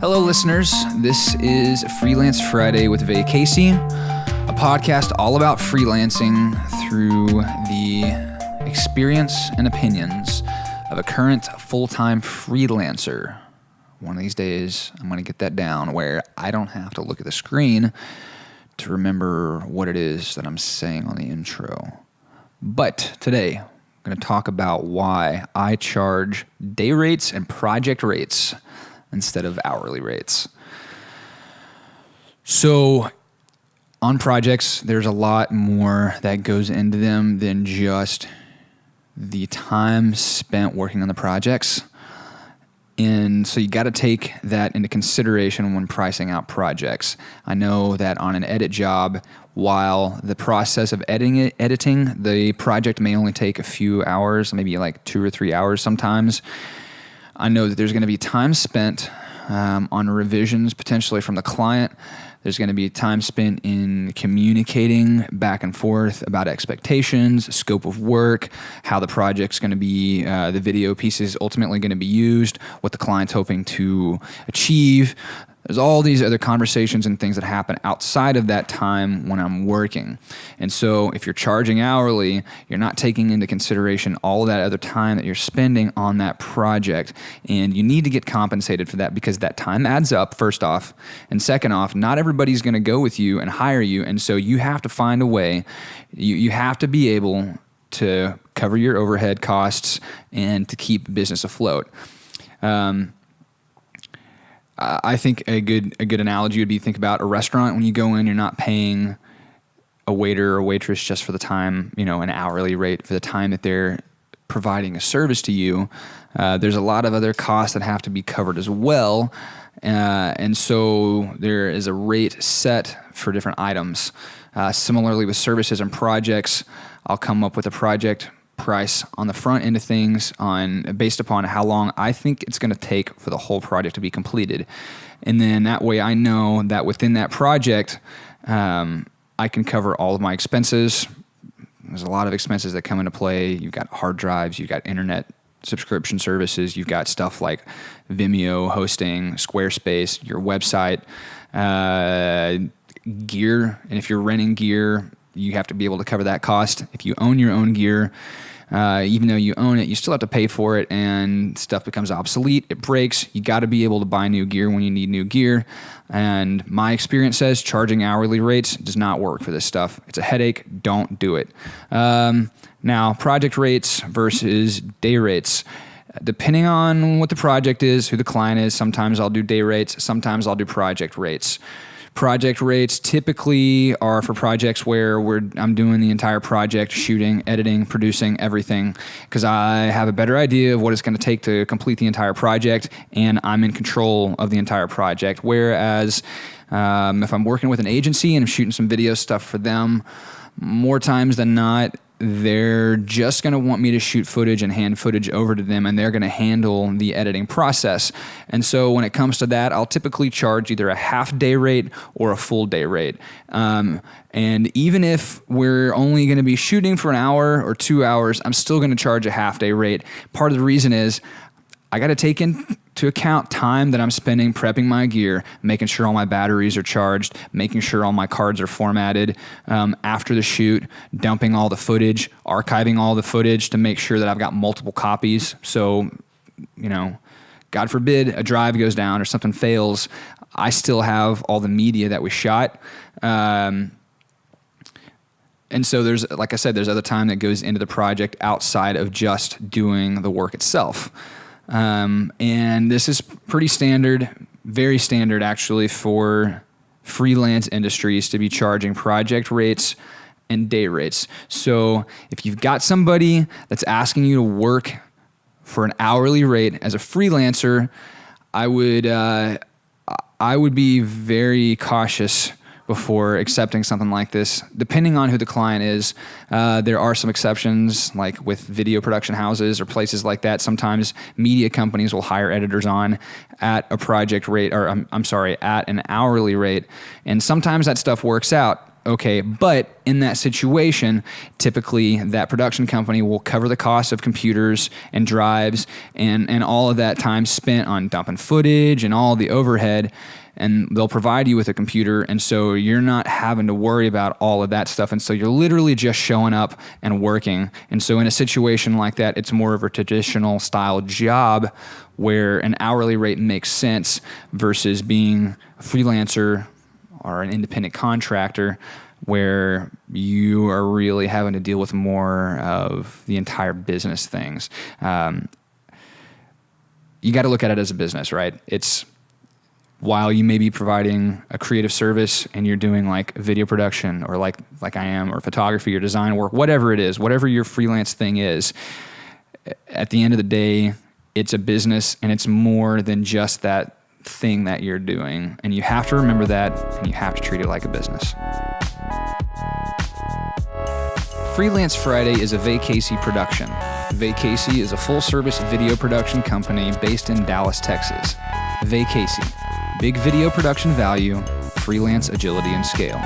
Hello, listeners. This is Freelance Friday with Vaycasey, a podcast all about freelancing through the experience and opinions of a current full-time freelancer. One of these days, I'm going to get that down where I don't have to look at the screen to remember what it is that I'm saying on the intro. But today, I'm going to talk about why I charge day rates and project rates instead of hourly rates. So on projects, there's a lot more that goes into them than just the time spent working on the projects. And so you got to take that into consideration when pricing out projects. I know that on an edit job, while the process of editing the project may only take a few hours, maybe like 2 or 3 hours sometimes, I know that there's going to be time spent on revisions potentially from the client. There's going to be time spent in communicating back and forth about expectations, scope of work, how the project's going to be, the video piece is ultimately going to be used, what the client's hoping to achieve. There's all these other conversations and things that happen outside of that time when I'm working. And so if you're charging hourly, you're not taking into consideration all of that other time that you're spending on that project. And you need to get compensated for that because that time adds up, first off. And second off, not everybody's going to go with you and hire you. And so you have to find a way. You have to be able to cover your overhead costs and to keep business afloat. I think a good analogy would be think about a restaurant. When you go in, you're not paying a waiter or waitress just for the time, an hourly rate for the time that they're providing a service to you. There's a lot of other costs that have to be covered as well. And so there is a rate set for different items. Similarly with services and projects, I'll come up with a project price on the front end of things based upon how long I think it's going to take for the whole project to be completed. And then that way I know that within that project, I can cover all of my expenses. There's a lot of expenses that come into play. You've got hard drives, you've got internet subscription services, you've got stuff like Vimeo, hosting, Squarespace, your website, gear. And if you're renting gear, you have to be able to cover that cost. If you own your own gear, even though you own it, you still have to pay for it, and stuff becomes obsolete. It breaks. You got to be able to buy new gear when you need new gear. And my experience says charging hourly rates does not work for this stuff. It's a headache. Don't do it. Now, project rates versus day rates. Depending on what the project is, who the client is, sometimes I'll do day rates, sometimes I'll do project rates. Project rates typically are for projects where I'm doing the entire project, shooting, editing, producing, everything, because I have a better idea of what it's going to take to complete the entire project, and I'm in control of the entire project. Whereas if I'm working with an agency and I'm shooting some video stuff for them, more times than not, they're just going to want me to shoot footage and hand footage over to them, and they're going to handle the editing process. And so when it comes to that, I'll typically charge either a half day rate or a full day rate. And even if we're only going to be shooting for an hour or 2 hours, I'm still going to charge a half day rate. Part of the reason is I got to take into account time that I'm spending prepping my gear, making sure all my batteries are charged, making sure all my cards are formatted after the shoot, dumping all the footage, archiving all the footage to make sure that I've got multiple copies. So, God forbid a drive goes down or something fails, I still have all the media that we shot. And so there's, like I said, there's other time that goes into the project outside of just doing the work itself. And this is pretty standard, very standard actually, for freelance industries to be charging project rates and day rates. So if you've got somebody that's asking you to work for an hourly rate as a freelancer, I would be very cautious before accepting something like this. Depending on who the client is, there are some exceptions, like with video production houses or places like that. Sometimes media companies will hire editors on at a project rate, or at an hourly rate. And sometimes that stuff works out. Okay, but in that situation, typically that production company will cover the cost of computers and drives and all of that time spent on dumping footage and all the overhead, and they'll provide you with a computer, and so you're not having to worry about all of that stuff, and so you're literally just showing up and working. And so in a situation like that, it's more of a traditional style job where an hourly rate makes sense versus being a freelancer or an independent contractor where you are really having to deal with more of the entire business things. You got to look at it as a business, right? It's while you may be providing a creative service and you're doing like video production or like I am, or photography or design work, whatever it is, whatever your freelance thing is, at the end of the day, it's a business and it's more than just that thing that you're doing. And you have to remember that, and you have to treat it like a business. Freelance Friday is a vaycasey production. vaycasey is a full-service video production company based in Dallas, Texas. vaycasey, big video production value, freelance agility and scale.